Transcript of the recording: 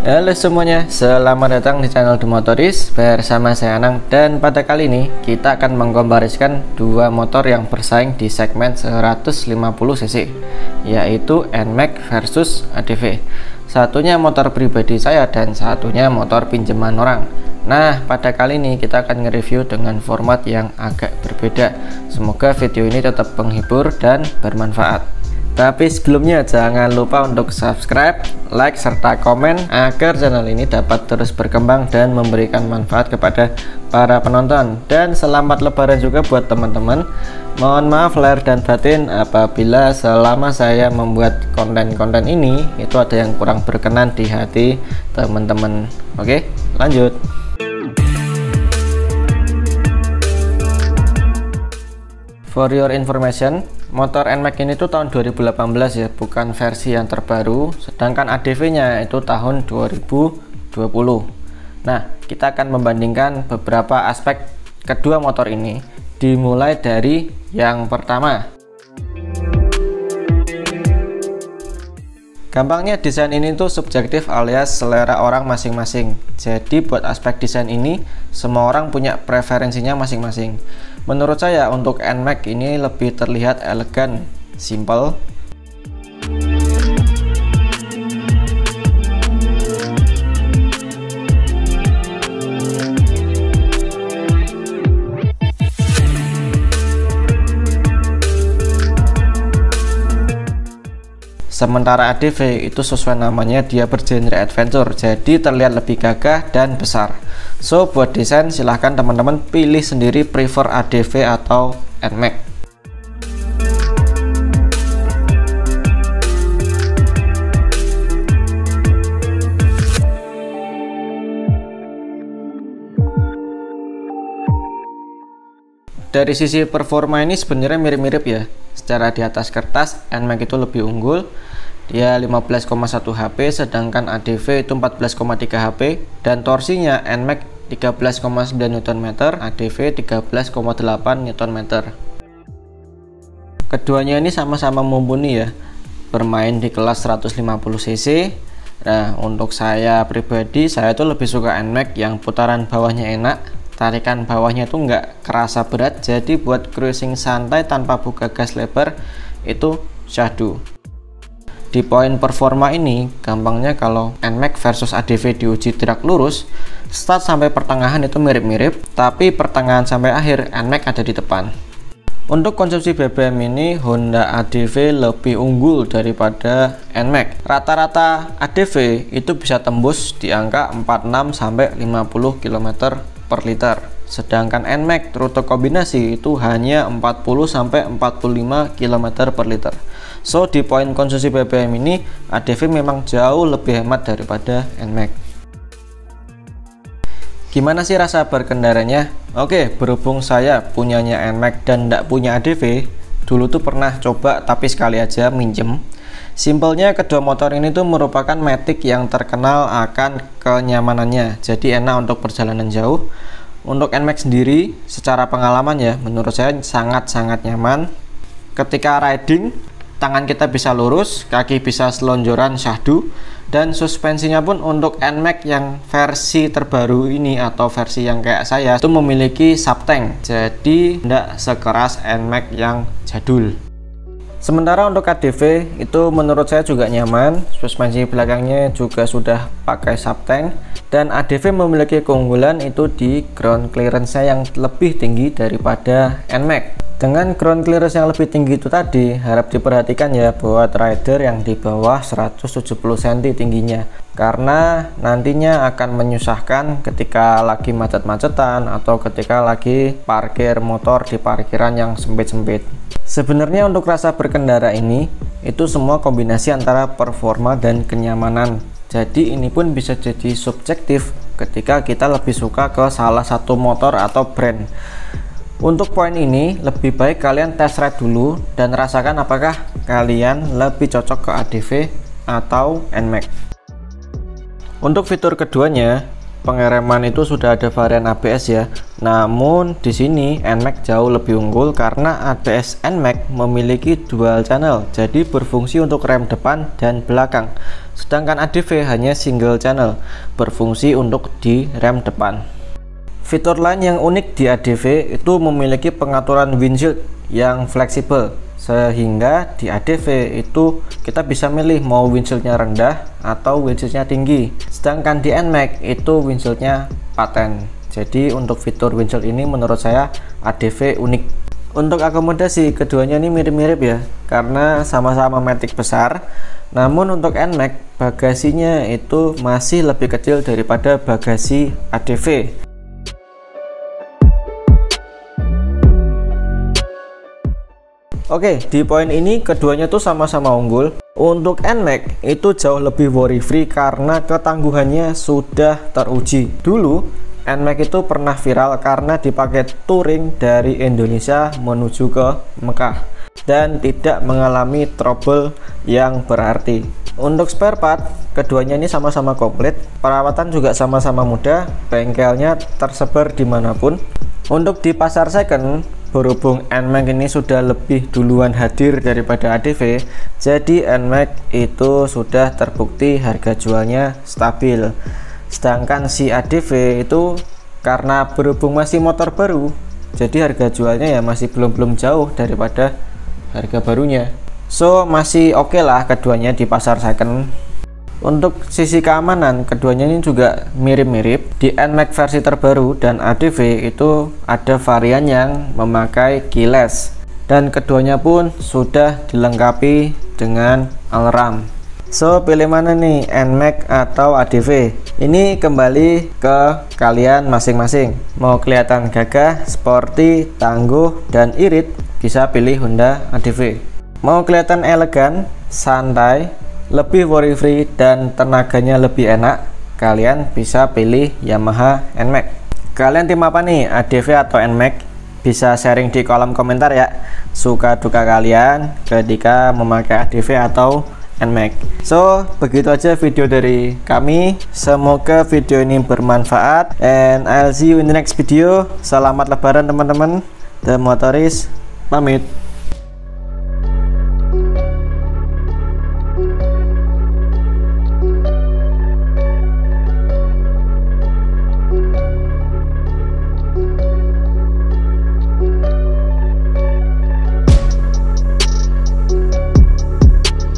Halo semuanya, selamat datang di channel The Motoris bersama saya Anang. Dan pada kali ini kita akan mengkompariskan dua motor yang bersaing di segmen 150cc, yaitu NMAX versus ADV. Satunya motor pribadi saya dan satunya motor pinjaman orang. Nah, pada kali ini kita akan nge-review dengan format yang agak berbeda. Semoga video ini tetap menghibur dan bermanfaat. Tapi sebelumnya jangan lupa untuk subscribe, like, serta komen agar channel ini dapat terus berkembang dan memberikan manfaat kepada para penonton. Dan selamat lebaran juga buat teman-teman. Mohon maaf lahir dan batin apabila selama saya membuat konten-konten ini itu ada yang kurang berkenan di hati teman-teman. Oke, lanjut. For your information, motor NMAX ini tuh tahun 2018 ya, bukan versi yang terbaru, sedangkan ADV-nya itu tahun 2020. Nah, kita akan membandingkan beberapa aspek kedua motor ini, dimulai dari yang pertama. Gampangnya desain ini tuh subjektif alias selera orang masing-masing. Jadi buat aspek desain ini, semua orang punya preferensinya masing-masing. Menurut saya untuk NMAX ini lebih terlihat elegan, simple. Sementara ADV itu sesuai namanya, dia bergenre adventure, jadi terlihat lebih gagah dan besar. So buat desain silahkan teman-teman pilih sendiri prefer ADV atau NMAX. Dari sisi performa ini sebenarnya mirip-mirip ya. Secara di atas kertas NMAX itu lebih unggul. Dia 15,1 HP sedangkan ADV itu 14,3 HP, dan torsinya NMAX 13,9 Nm, ADV 13,8 Nm. Keduanya ini sama-sama mumpuni ya, bermain di kelas 150cc. Nah, untuk saya pribadi, saya tuh lebih suka NMAX yang putaran bawahnya enak, tarikan bawahnya tuh nggak kerasa berat, jadi buat cruising santai tanpa buka gas lebar itu syahdu. Di poin performa ini, gampangnya kalau NMAX versus ADV diuji trek lurus, start sampai pertengahan itu mirip-mirip, tapi pertengahan sampai akhir NMAX ada di depan. Untuk konsumsi BBM ini, Honda ADV lebih unggul daripada NMAX. Rata-rata ADV itu bisa tembus di angka 46 sampai 50 km per liter. Sedangkan NMAX rute kombinasi itu hanya 40 sampai 45 km per liter. So di poin konsumsi BBM ini ADV memang jauh lebih hemat daripada NMAX. Gimana sih rasa berkendaranya? Oke, berhubung saya punyanya NMAX dan tidak punya ADV, dulu tuh pernah coba tapi sekali aja minjem. Simpelnya kedua motor ini tuh merupakan matic yang terkenal akan kenyamanannya, jadi enak untuk perjalanan jauh. Untuk NMAX sendiri secara pengalaman ya, menurut saya sangat-sangat nyaman. Ketika riding, tangan kita bisa lurus, kaki bisa selonjoran syahdu, dan suspensinya pun untuk NMAX yang versi terbaru ini atau versi yang kayak saya itu memiliki subtank, jadi tidak sekeras NMAX yang jadul. Sementara untuk ADV itu menurut saya juga nyaman, suspensi belakangnya juga sudah pakai subtank, dan ADV memiliki keunggulan itu di ground clearance-nya yang lebih tinggi daripada NMAX. Dengan ground clearance yang lebih tinggi itu tadi, harap diperhatikan ya buat rider yang di bawah 170 cm tingginya, karena nantinya akan menyusahkan ketika lagi macet-macetan atau ketika lagi parkir motor di parkiran yang sempit-sempit. Sebenarnya untuk rasa berkendara ini itu semua kombinasi antara performa dan kenyamanan. Jadi ini pun bisa jadi subjektif ketika kita lebih suka ke salah satu motor atau brand. Untuk poin ini lebih baik kalian test ride dulu dan rasakan apakah kalian lebih cocok ke ADV atau NMAX. Untuk fitur keduanya, pengereman itu sudah ada varian ABS ya. Namun di sini NMAX jauh lebih unggul karena ABS NMAX memiliki dual channel, jadi berfungsi untuk rem depan dan belakang. sedangkan ADV hanya single channel, berfungsi untuk di rem depan. Fitur lain yang unik di ADV itu memiliki pengaturan windshield yang fleksibel, sehingga di ADV itu kita bisa milih mau windshieldnya rendah atau windshieldnya tinggi, sedangkan di NMAX itu windshieldnya paten. Jadi untuk fitur windshield ini menurut saya ADV unik. Untuk akomodasi keduanya ini mirip-mirip ya, karena sama-sama matic besar. Namun untuk NMAX bagasinya itu masih lebih kecil daripada bagasi ADV. Oke, di poin ini keduanya tuh sama-sama unggul. Untuk NMAX itu jauh lebih worry free karena ketangguhannya sudah teruji. Dulu NMAX itu pernah viral karena dipakai touring dari Indonesia menuju ke Mekah dan tidak mengalami trouble yang berarti. Untuk spare part, keduanya ini sama-sama komplit, perawatan juga sama-sama mudah, bengkelnya tersebar dimanapun. Untuk di pasar second, berhubung NMAX ini sudah lebih duluan hadir daripada ADV, jadi NMAX itu sudah terbukti harga jualnya stabil. Sedangkan si ADV itu karena berhubung masih motor baru, jadi harga jualnya ya masih belum jauh daripada harga barunya. So masih oke lah keduanya di pasar second. Untuk sisi keamanan keduanya ini juga mirip-mirip. Di NMAX versi terbaru dan ADV itu ada varian yang memakai keyless, dan keduanya pun sudah dilengkapi dengan alarm. So pilih mana nih, NMAX atau ADV? Ini kembali ke kalian masing-masing. Mau kelihatan gagah, sporty, tangguh, dan irit, bisa pilih Honda ADV. Mau kelihatan elegan, santai, lebih worry free, dan tenaganya lebih enak, kalian bisa pilih Yamaha NMAX. Kalian tim apa nih, ADV atau NMAX? Bisa sharing di kolom komentar ya, suka duka kalian ketika memakai ADV atau NMAX. So begitu aja video dari kami, semoga video ini bermanfaat, and I'll see you in the next video. Selamat lebaran teman-teman. The Motorist pamit.